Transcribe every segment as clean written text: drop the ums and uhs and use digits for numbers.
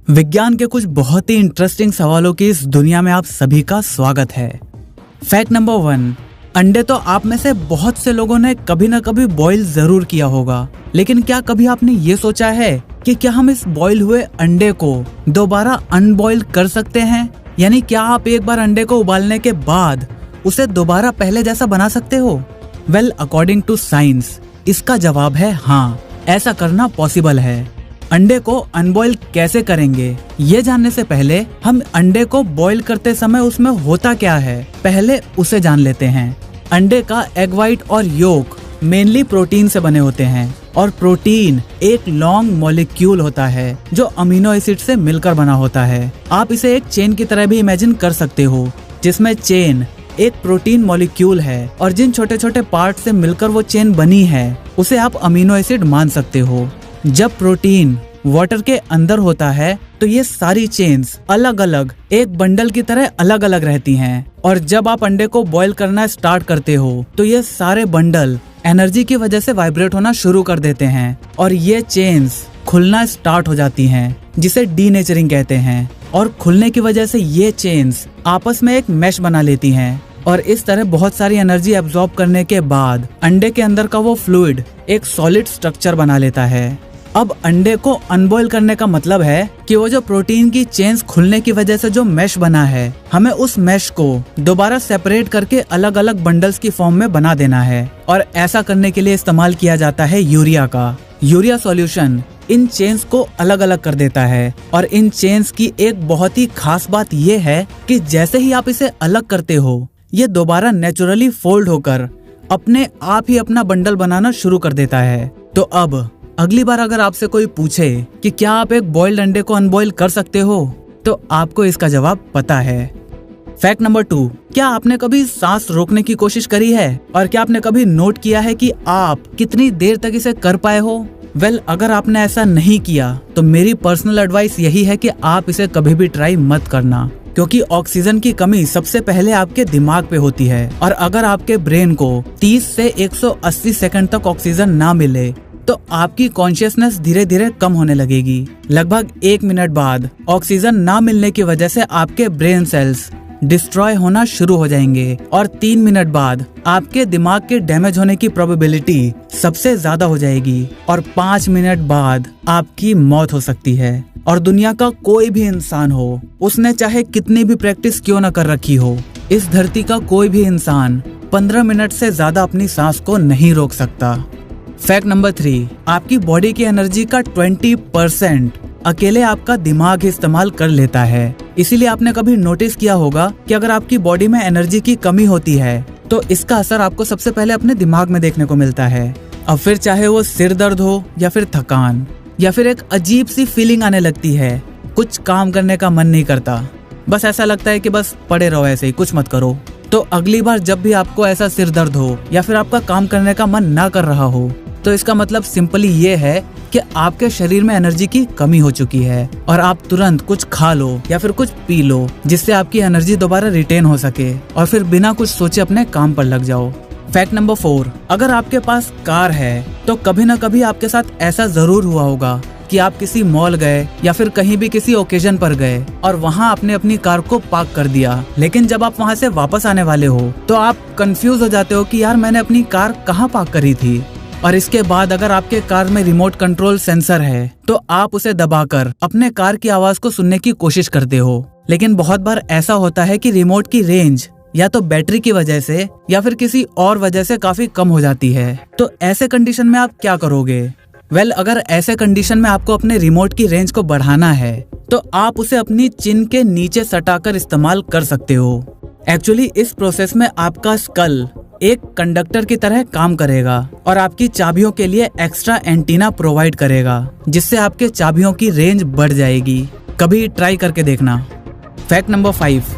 विज्ञान के कुछ बहुत ही इंटरेस्टिंग सवालों की इस दुनिया में आप सभी का स्वागत है। फैक्ट नंबर 1, अंडे तो आप में से बहुत से लोगों ने कभी न कभी बॉईल जरूर किया होगा, लेकिन क्या कभी आपने ये सोचा है कि क्या हम इस बॉईल हुए अंडे को दोबारा अनबॉईल कर सकते हैं? यानी क्या आप एक बार अंडे को उबालने के बाद उसे दोबारा पहले जैसा बना सकते हो? वेल, अकॉर्डिंग टू साइंस इसका जवाब है हाँ, ऐसा करना पॉसिबल है। अंडे को अनबॉईल कैसे करेंगे, ये जानने से पहले हम अंडे को बॉईल करते समय उसमें होता क्या है, पहले उसे जान लेते हैं। अंडे का एग व्हाइट और योक मेनली प्रोटीन से बने होते हैं और प्रोटीन एक लॉन्ग मॉलिक्यूल होता है जो अमीनो एसिड से मिलकर बना होता है। आप इसे एक चेन की तरह भी इमेजिन कर सकते हो, जिसमें चेन एक प्रोटीन मॉलिक्यूल है और जिन छोटे छोटे पार्ट से मिलकर वो चेन बनी है उसे आप अमीनो एसिड मान सकते हो। जब प्रोटीन वाटर के अंदर होता है तो ये सारी चेन्स अलग अलग एक बंडल की तरह अलग अलग रहती हैं, और जब आप अंडे को बॉईल करना स्टार्ट करते हो तो ये सारे बंडल एनर्जी की वजह से वाइब्रेट होना शुरू कर देते हैं और ये चेन्स खुलना स्टार्ट हो जाती हैं, जिसे डीनेचरिंग कहते हैं। और खुलने की वजह से ये चेन्स आपस में एक मैश बना लेती हैं और इस तरह बहुत सारी एनर्जी एब्जॉर्ब करने के बाद अंडे के अंदर का वो फ्लूइड एक सॉलिड स्ट्रक्चर बना लेता है। अब अंडे को अनबॉईल करने का मतलब है कि वो जो प्रोटीन की चेन्स खुलने की वजह से जो मैश बना है, हमें उस मैश को दोबारा सेपरेट करके अलग अलग बंडल्स की फॉर्म में बना देना है। और ऐसा करने के लिए इस्तेमाल किया जाता है यूरिया का। यूरिया सॉल्यूशन इन चेन्स को अलग अलग कर देता है और इन चेन्स की एक बहुत ही खास बात ये है कि जैसे ही आप इसे अलग करते हो, ये दोबारा नेचुरली फोल्ड होकर अपने आप ही अपना बंडल बनाना शुरू कर देता है। तो अब अगली बार अगर आपसे कोई पूछे कि क्या आप एक बॉइल्ड अंडे को अनबॉईल कर सकते हो, तो आपको इसका जवाब पता है। फैक्ट नंबर 2, क्या आपने कभी सांस रोकने की कोशिश करी है और क्या आपने कभी नोट किया है कि आप कितनी देर तक इसे कर पाए हो? वेल, अगर आपने ऐसा नहीं किया तो मेरी पर्सनल एडवाइस यही है कि आप इसे कभी भी ट्राई मत करना, क्योंकि ऑक्सीजन की कमी सबसे पहले आपके दिमाग पे होती है और अगर आपके ब्रेन को 30 से 180 सेकंड तक ऑक्सीजन ना मिले तो आपकी कॉन्शियसनेस धीरे धीरे कम होने लगेगी। लगभग 1 मिनट बाद ऑक्सीजन ना मिलने की वजह से आपके ब्रेन सेल्स डिस्ट्रॉय होना शुरू हो जाएंगे और 3 मिनट बाद आपके दिमाग के डैमेज होने की प्रोबेबिलिटी सबसे ज्यादा हो जाएगी और 5 मिनट बाद आपकी मौत हो सकती है। और दुनिया का कोई भी इंसान हो, उसने चाहे कितनी भी प्रैक्टिस क्यों न कर रखी हो, इस धरती का कोई भी इंसान 15 मिनट से ज्यादा अपनी सांस को नहीं रोक सकता। फैक्ट नंबर 3, आपकी बॉडी की एनर्जी का 20% अकेले आपका दिमाग इस्तेमाल कर लेता है। इसीलिए आपने कभी नोटिस किया होगा कि अगर आपकी बॉडी में एनर्जी की कमी होती है तो इसका असर आपको सबसे पहले अपने दिमाग में देखने को मिलता है। अब फिर चाहे वो सिर दर्द हो या फिर थकान या फिर एक अजीब सी फीलिंग आने लगती है, कुछ काम करने का मन नहीं करता, बस ऐसा लगता है कि बस पड़े रहो ऐसे ही, कुछ मत करो। तो अगली बार जब भी आपको ऐसा सिर दर्द हो या फिर आपका काम करने का मन ना कर रहा हो, तो इसका मतलब सिंपली ये है कि आपके शरीर में एनर्जी की कमी हो चुकी है और आप तुरंत कुछ खा लो या फिर कुछ पी लो, जिससे आपकी एनर्जी दोबारा रिटेन हो सके और फिर बिना कुछ सोचे अपने काम पर लग जाओ। फैक्ट नंबर 4, अगर आपके पास कार है तो कभी न कभी आपके साथ ऐसा जरूर हुआ होगा कि आप किसी मॉल गए या फिर कहीं भी किसी ओकेजन पर गए और वहाँ आपने अपनी कार को पार्क कर दिया, लेकिन जब आप वहाँ से वापस आने वाले हो तो आप कंफ्यूज हो जाते हो कि यार मैंने अपनी कार कहाँ पार्क करी थी। और इसके बाद अगर आपके कार में रिमोट कंट्रोल सेंसर है तो आप उसे दबाकर अपने कार की आवाज को सुनने की कोशिश करते हो, लेकिन बहुत बार ऐसा होता है कि रिमोट की रेंज या तो बैटरी की वजह से या फिर किसी और वजह से काफी कम हो जाती है। तो ऐसे कंडीशन में आप क्या करोगे? वेल, अगर ऐसे कंडीशन में आपको अपने रिमोट की रेंज को बढ़ाना है तो आप उसे अपनी चिन के नीचे सटाकर इस्तेमाल कर सकते हो। एक्चुअली इस प्रोसेस में आपका स्कल एक कंडक्टर की तरह काम करेगा और आपकी चाबियों के लिए एक्स्ट्रा एंटीना प्रोवाइड करेगा, जिससे आपके चाबियों की रेंज बढ़ जाएगी। कभी ट्राई करके देखना। फैक्ट नंबर 5,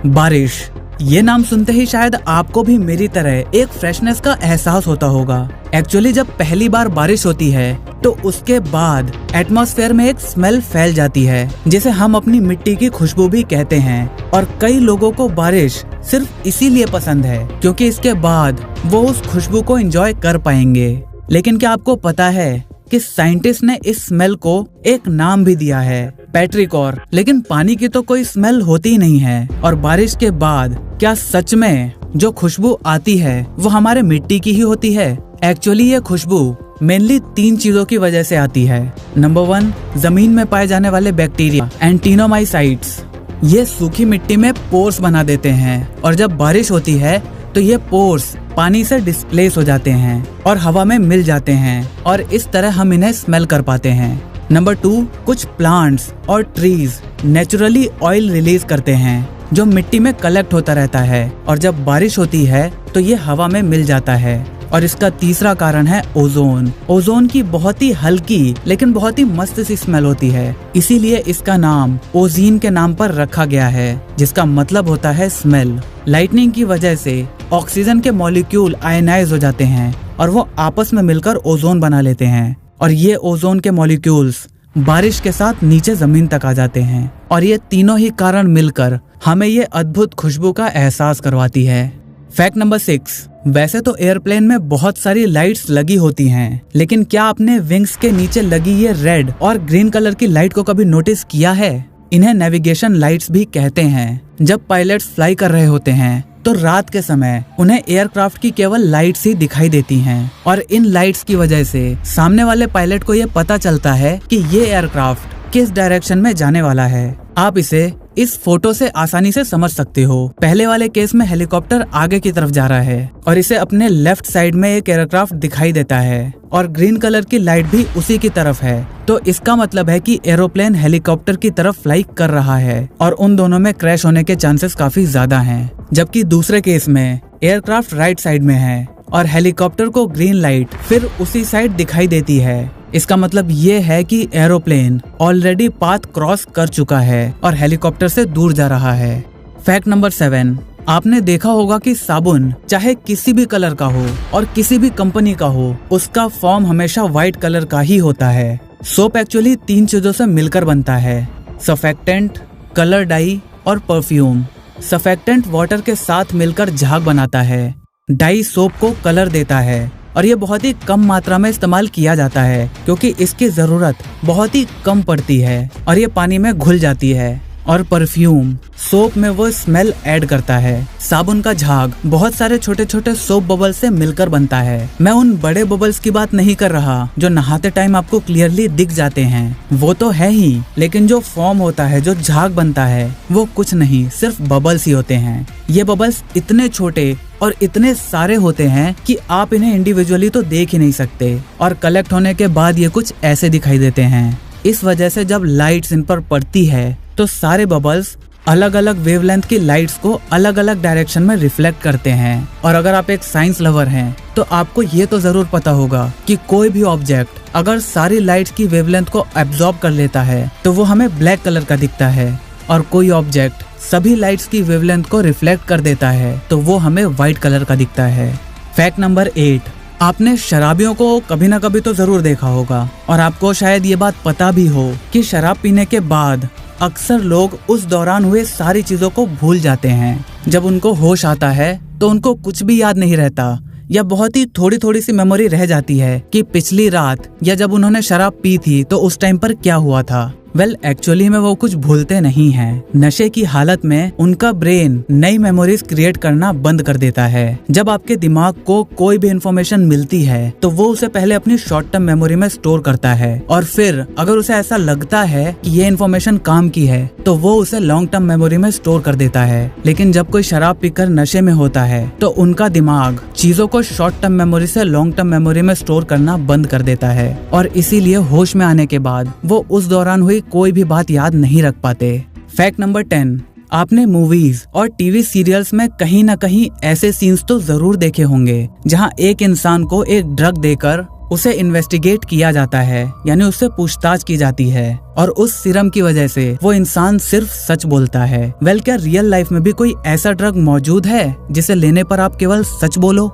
बारिश। ये नाम सुनते ही शायद आपको भी मेरी तरह एक फ्रेशनेस का एहसास होता होगा। एक्चुअली जब पहली बार बारिश होती है तो उसके बाद एटमॉस्फेयर में एक स्मेल फैल जाती है, जिसे हम अपनी मिट्टी की खुशबू भी कहते हैं। और कई लोगों को बारिश सिर्फ इसीलिए पसंद है क्योंकि इसके बाद वो उस खुशबू को एंजॉय कर पाएंगे। लेकिन क्या आपको पता है कि साइंटिस्ट ने इस स्मेल को एक नाम भी दिया है पेट्रिकॉर, लेकिन पानी की तो कोई स्मेल होती ही नहीं है। और बारिश के बाद क्या सच में जो खुशबू आती है वो हमारे मिट्टी की ही होती है? एक्चुअली ये खुशबू मेनली 3 चीजों की वजह से आती है। नंबर 1, जमीन में पाए जाने वाले बैक्टीरिया एंटीनोमाइसाइट्स। ये सूखी मिट्टी में पोर्स बना देते हैं और जब बारिश होती है तो ये पोर्स पानी से डिस्प्लेस हो जाते हैं और हवा में मिल जाते हैं और इस तरह हम इन्हें स्मेल कर पाते हैं। नंबर 2, कुछ प्लांट्स और ट्रीज नेचुरली ऑयल रिलीज करते हैं जो मिट्टी में कलेक्ट होता रहता है और जब बारिश होती है तो ये हवा में मिल जाता है। और इसका तीसरा कारण है ओजोन। ओजोन की बहुत ही हल्की लेकिन बहुत ही मस्त सी स्मेल होती है, इसीलिए इसका नाम ओजीन के नाम पर रखा गया है, जिसका मतलब होता है स्मेल। लाइटनिंग की वजह से ऑक्सीजन के मॉलिक्यूल आयनाइज हो जाते हैं और वो आपस में मिलकर ओजोन बना लेते हैं और ये ओजोन के मॉलिक्यूल्स बारिश के साथ नीचे जमीन तक आ जाते हैं और ये तीनों ही कारण मिलकर हमें ये अद्भुत खुशबू का एहसास करवाती है। फैक्ट नंबर 6, वैसे तो एयरप्लेन में बहुत सारी लाइट्स लगी होती हैं, लेकिन क्या आपने विंग्स के नीचे लगी ये रेड और ग्रीन कलर की लाइट को कभी नोटिस किया है? इन्हें नेविगेशन लाइट्स भी कहते हैं। जब पायलट्स फ्लाई कर रहे होते हैं तो रात के समय उन्हें एयरक्राफ्ट की केवल लाइट्स ही दिखाई देती हैं और इन लाइट्स की वजह से सामने वाले पायलट को ये पता चलता है कि ये एयरक्राफ्ट किस डायरेक्शन में जाने वाला है। आप इसे इस फोटो से आसानी से समझ सकते हो। पहले वाले केस में हेलीकॉप्टर आगे की तरफ जा रहा है और इसे अपने लेफ्ट साइड में एक एयरक्राफ्ट दिखाई देता है और ग्रीन कलर की लाइट भी उसी की तरफ है, तो इसका मतलब है कि एरोप्लेन हेलीकॉप्टर की तरफ फ्लाई कर रहा है और उन दोनों में क्रैश होने के चांसेस काफी ज्यादा हैं। जबकि दूसरे केस में एयरक्राफ्ट राइट साइड में है और हेलीकॉप्टर को ग्रीन लाइट फिर उसी साइड दिखाई देती है। इसका मतलब ये है कि एरोप्लेन ऑलरेडी पाथ क्रॉस कर चुका है और हेलीकॉप्टर से दूर जा रहा है। फैक्ट नंबर 7, आपने देखा होगा कि साबुन चाहे किसी भी कलर का हो और किसी भी कंपनी का हो, उसका फॉर्म हमेशा व्हाइट कलर का ही होता है। सोप एक्चुअली 3 चीजों से मिलकर बनता है, सर्फेक्टेंट, कलर डाई और परफ्यूम। सर्फेक्टेंट वाटर के साथ मिलकर झाग बनाता है, डाई सोप को कलर देता है और ये बहुत ही कम मात्रा में इस्तेमाल किया जाता है क्योंकि इसकी जरूरत बहुत ही कम पड़ती है और ये पानी में घुल जाती है। और परफ्यूम सोप में वो स्मेल ऐड करता है। साबुन का झाग बहुत सारे छोटे छोटे सोप बबल्स से मिलकर बनता है। मैं उन बड़े बबल्स की बात नहीं कर रहा जो नहाते टाइम आपको क्लियरली दिख जाते हैं, वो तो है ही, लेकिन जो फॉर्म होता है, जो झाग बनता है, वो कुछ नहीं, सिर्फ बबल्स ही होते हैं। ये बबल्स इतने छोटे और इतने सारे होते हैं कि आप इन्हें इंडिविजुअली तो देख ही नहीं सकते और कलेक्ट होने के बाद ये कुछ ऐसे दिखाई देते हैं। इस वजह से जब लाइट्स इन पर पड़ती है तो सारे बबल्स अलग अलग वेवलेंथ की लाइट्स को अलग अलग डायरेक्शन में रिफ्लेक्ट करते हैं। और अगर आप एक साइंस लवर हैं तो आपको ये तो जरूर पता होगा कि कोई भी ऑब्जेक्ट अगर सारी लाइट्स की वेवलेंथ को एब्जॉर्ब कर लेता है तो वो हमें ब्लैक कलर का दिखता है, और कोई ऑब्जेक्ट सभी लाइट्स की वेवलेंथ को रिफ्लेक्ट कर देता है तो वो हमें व्हाइट कलर का दिखता है। फैक्ट नंबर 8, आपने शराबियों को कभी ना कभी तो जरूर देखा होगा और आपको शायद ये बात पता भी हो कि शराब पीने के बाद अक्सर लोग उस दौरान हुए सारी चीजों को भूल जाते हैं। जब उनको होश आता है तो उनको कुछ भी याद नहीं रहता या बहुत ही थोड़ी थोड़ी सी मेमोरी रह जाती है कि पिछली रात या जब उन्होंने शराब पी थी तो उस टाइम पर क्या हुआ था। एक्चुअली में वो कुछ भूलते नहीं हैं। नशे की हालत में उनका ब्रेन नई मेमोरीज क्रिएट करना बंद कर देता है। जब आपके दिमाग को कोई भी इंफॉर्मेशन मिलती है तो वो उसे पहले अपनी शॉर्ट टर्म मेमोरी में स्टोर करता है और फिर अगर उसे ऐसा लगता है कि ये इन्फॉर्मेशन काम की है तो वो उसे लॉन्ग टर्म मेमोरी में स्टोर कर देता है। लेकिन जब कोई शराब पीकर नशे में होता है तो उनका दिमाग चीजों को शॉर्ट टर्म मेमोरी से लॉन्ग टर्म मेमोरी में स्टोर करना बंद कर देता है और इसीलिए होश में आने के बाद वो उस दौरान हुई कोई भी बात याद नहीं रख पाते। फैक्ट नंबर 10, आपने मूवीज और टीवी सीरियल्स में कहीं न कहीं ऐसे सीन्स तो जरूर देखे होंगे जहां एक इंसान को एक ड्रग देकर उसे इन्वेस्टिगेट किया जाता है, यानी उससे पूछताछ की जाती है और उस सीरम की वजह से वो इंसान सिर्फ सच बोलता है। क्या रियल लाइफ में भी कोई ऐसा ड्रग मौजूद है जिसे लेने पर आप केवल सच बोलो?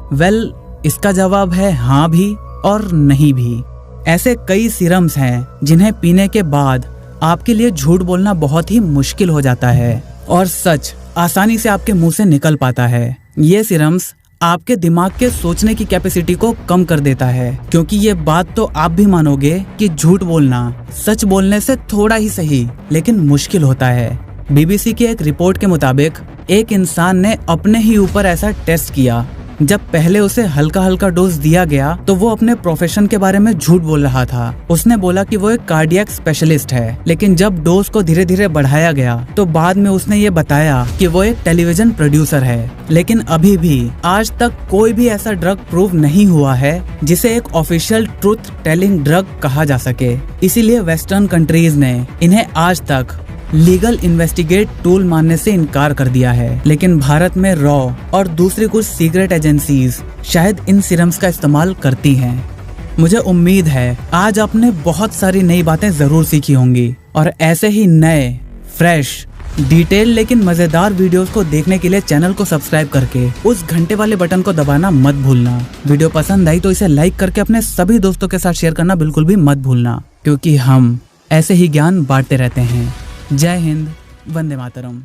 इसका जवाब है हाँ भी और नहीं भी। ऐसे कई सीरम्स हैं जिन्हें पीने के बाद आपके लिए झूठ बोलना बहुत ही मुश्किल हो जाता है और सच आसानी से आपके मुंह से निकल पाता है। ये सीरम्स आपके दिमाग के सोचने की कैपेसिटी को कम कर देता है, क्योंकि ये बात तो आप भी मानोगे कि झूठ बोलना सच बोलने से थोड़ा ही सही लेकिन मुश्किल होता है। बीबीसी की एक रिपोर्ट के मुताबिक एक इंसान ने अपने ही ऊपर ऐसा टेस्ट किया। जब पहले उसे हल्का हल्का डोज दिया गया तो वो अपने प्रोफेशन के बारे में झूठ बोल रहा था। उसने बोला कि वो एक कार्डियक स्पेशलिस्ट है, लेकिन जब डोज को धीरे धीरे बढ़ाया गया तो बाद में उसने ये बताया कि वो एक टेलीविजन प्रोड्यूसर है। लेकिन अभी भी आज तक कोई भी ऐसा ड्रग प्रूव नहीं हुआ है जिसे एक ऑफिशियल ट्रूथ टेलिंग ड्रग कहा जा सके। इसीलिए वेस्टर्न कंट्रीज ने इन्हें आज तक लीगल इन्वेस्टिगेट टूल मानने से इनकार कर दिया है। लेकिन भारत में रॉ और दूसरी कुछ सीक्रेट एजेंसीज शायद इन सीरम्स का इस्तेमाल करती हैं। मुझे उम्मीद है आज आपने बहुत सारी नई बातें जरूर सीखी होंगी, और ऐसे ही नए फ्रेश डिटेल लेकिन मजेदार वीडियोस को देखने के लिए चैनल को सब्सक्राइब करके उस घंटे वाले बटन को दबाना मत भूलना। वीडियो पसंद आई तो इसे लाइक करके अपने सभी दोस्तों के साथ शेयर करना बिल्कुल भी मत भूलना, क्योंकि हम ऐसे ही ज्ञान बांटते रहते हैं। जय हिंद, वंदे मातरम।